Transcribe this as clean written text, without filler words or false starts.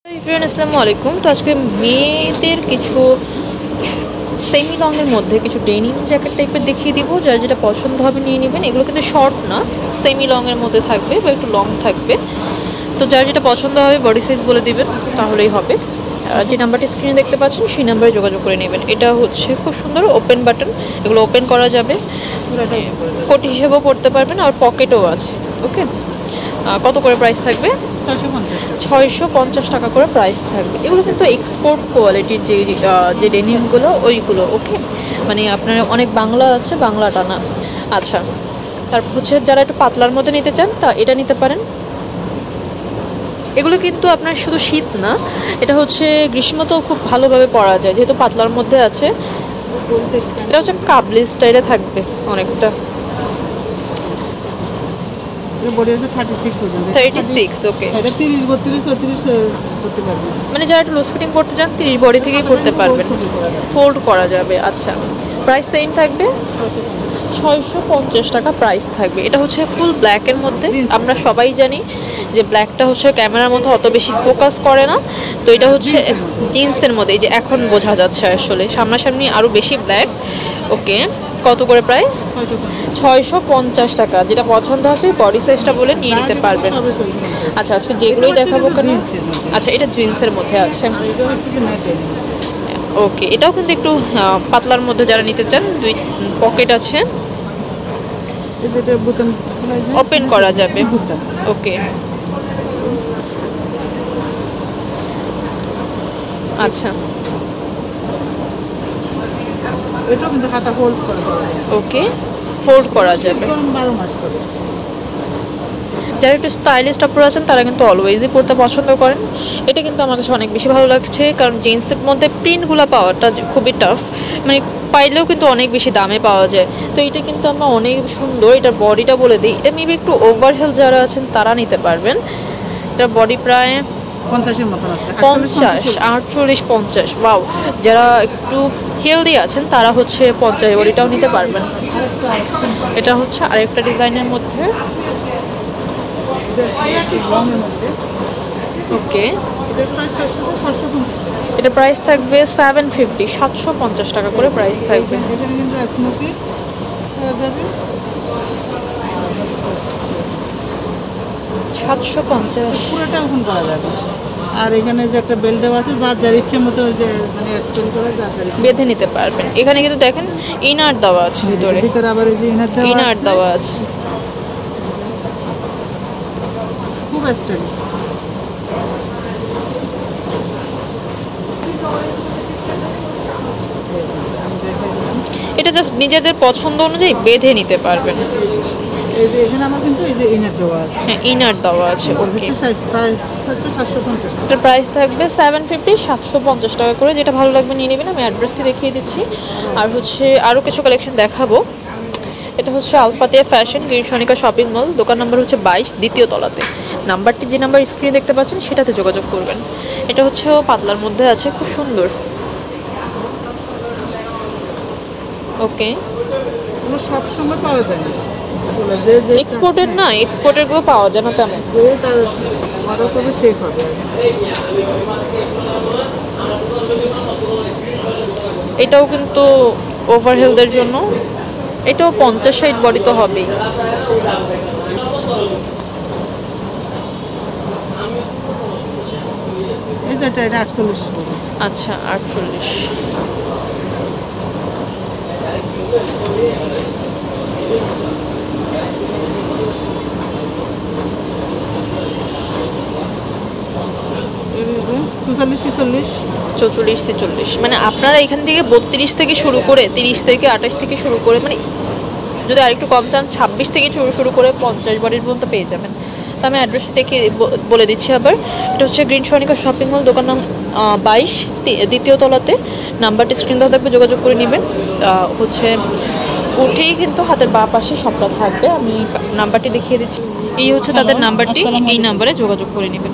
Everyone আসসালামু আলাইকুম। তো আজকে মেয়েদের কিছু সেমি লংয়ের মধ্যে কিছু ডেনিম জ্যাকেট টাইপের দেখিয়ে দিব, যার যেটা পছন্দ হবে নিয়ে নেবেন। এগুলো কিন্তু শর্ট না, সেমি লংয়ের মধ্যে থাকবে বা একটু লং থাকবে। তো যার যেটা পছন্দ হবে বডি সাইজ বলে দিবেন, তাহলেই হবে। যে নাম্বারটি স্ক্রিনে দেখতে পাচ্ছেন সেই নাম্বারে যোগাযোগ করে নেবেন। এটা হচ্ছে খুব সুন্দর ওপেন বাটন, এগুলো ওপেন করা যাবে, কোটি হিসেবেও পড়তে পারবেন, আর পকেটও আছে। ওকে, কত করে প্রাইস থাকবে? 650 টাকা করে প্রাইস থাকবে। এগুলো কিন্তু এক্সপোর্ট কোয়ালিটির যে ডেনিমগুলো ওইগুলো। ওকে, মানে আপনার অনেক বাংলা আছে, বাংলাটা না। আচ্ছা, তারপর হচ্ছে যারা একটু পাতলার মধ্যে নিতে চান তা এটা নিতে পারেন। এগুলো কিন্তু আপনার শুধু শীত না, এটা হচ্ছে গ্রীষ্মতেও খুব ভালোভাবে পরা যায়, যেহেতু পাতলার মধ্যে আছে। এটা হচ্ছে কাবলি স্টাইলে থাকবে অনেকটা। বডি আছে 36 পর্যন্ত। 36, ওকে। এটা 30 32 34 করতে পারবেন। মানে যারা একটু লুজ ফিটিং করতে চান 30 বডি থেকেই করতে পারবেন, ফোল্ড করা যাবে। আচ্ছা, প্রাইস সেম থাকবে, 650 টাকা প্রাইস থাকবে। এটা হচ্ছে ফুল ব্ল্যাকের মধ্যে। আমরা সবাই জানি যে ব্ল্যাকটা হচ্ছে ক্যামেরার মধ্যে অত বেশি ফোকাস করে না, তো এটা হচ্ছে জিন্সের মধ্যে। এই যে এখন বোঝা যাচ্ছে, আসলে সামনাসামনি আরও বেশি ব্ল্যাক। ওকে, কত করে প্রাইস? 650 টাকা। যেটা পছন্দ হবে বডি সাইজটা বলে নিয়ে নিতে পারবেন। আচ্ছা, আজকে যেগুলোই দেখাবো কেন। আচ্ছা, এটা জিন্সের মধ্যে আছে। ওকে, এটাও কিন্তু একটু পাতলার মধ্যে যারা নিতে চান, 2 পকেট আছে, ওপেন করা যাবে। ওকে, আচ্ছা, এটাও কিন্তু হাতা ফোল্ড করা যাবে। ওকে, ফোল্ড করা যাবে। 12 মাস করে যারা একটু স্টাইলিশ কাপড় আছেন তারা কিন্তু অলওয়েজই পরতে পছন্দ করেন। এটা কিন্তু আমার কাছে অনেক বেশি ভালো লাগছে, কারণ জিন্সের মধ্যে প্রিন্টগুলো পাওয়াটা খুবই টাফ, মানে পাইলেও কিন্তু অনেক বেশি দামে পাওয়া যায়। তো এটা কিন্তু আমরা অনেক সুন্দর। এটার বডিটা বলে দিই, এটা মেবি একটু ওভারহেল যারা আছেন তারা নিতে পারবেন। এটার বডি প্রায় 50 এর মতো আছে। 50, 48, 50। ওয়াও, যারা একটু হেলদি আছেন তারা হচ্ছে 50 বডিটাও নিতে পারবেন। এটা হচ্ছে আরেকটা ডিজাইনের মধ্যে। ওকে, এটা প্রাইস থাকবে 750, 750 টাকা করে প্রাইস থাকবে। এখানে কিন্তু স্মোকি করা যাবে 750, পুরোটা ওপেন করা যাবে। আর এখানে যে একটা বেল্ট দেওয়া আছে, যার যার ইচ্ছে মতো যে মানে স্পেন করে যার যার বেঁধে নিতে পারবেন। এখানে কিন্তু দেখেন ইনার দেওয়া আছে, ভিতরে আবার এই যে ইনার দেওয়া আছে। খুব স্টাইলিশ। এটা জাস্ট নিজেদের পছন্দ অনুযায়ী বেঁধে নিতে পারবেন। এই যে এখানে আমার কিন্তু এই যে ইনার দেওয়া আছে। হ্যাঁ, ইনার দেওয়া আছে। ওকে, প্রাইস হচ্ছে 750 টাকা। এটার প্রাইস থাকবে 750, 750 টাকা করে। যেটা ভালো লাগবে নিয়ে নেবেন। আমি অ্যাড্রেসটি দেখিয়ে দিচ্ছি। আর হচ্ছে আরও কিছু কালেকশন দেখাবো। এটা হচ্ছে আলফাতিয়া ফ্যাশন, গিরিশনিকা শপিং মল, দোকান নম্বর হচ্ছে 22, দ্বিতীয় তলাতে। নাম্বারটি যে নাম্বার স্ক্রিনে দেখতে পাচ্ছেন সেটাতে যোগাযোগ করবেন। এটা হচ্ছে পাতলার মধ্যে আছে, খুব সুন্দর। ওকে, এগুলো সব সময় পাওয়া যায় না, এক্সপোর্টের না, এক্সপোর্টের গুলো পাওয়া যায় না তেমন। যে তার অর্ডার করবে সেই হবে। এটাও কিন্তু ওভারহেলদের জন্য। এটাও 50-60 বডি তো হবেই। এই যে এটা 48 করে। আচ্ছা, 48। এর যে 44 46 44, 46, মানে আপনারা এখান থেকে 32 থেকে শুরু করে 30 থেকে 28 থেকে শুরু করে, মানে যদি আরেকটু কম চান 26 থেকে শুরু করে 50 বডির পর্যন্ত পেয়ে যাবেন। তো আমি অ্যাড্রেস দেখে বলে দিচ্ছি আবার। এটা হচ্ছে গ্রিন সনিকা শপিং মল, দোকান নাম 22, দ্বিতীয় তলাতে। নাম্বারটি স্ক্রিন দেওয়া থাকবে, যোগাযোগ করে নেবেন। হচ্ছে উঠেই কিন্তু হাতের বাঁ পাশে সবটা থাকবে। আমি নাম্বারটি দেখিয়ে দিচ্ছি। এই হচ্ছে তাদের নাম্বারটি, এই নাম্বারে যোগাযোগ করে নেবেন।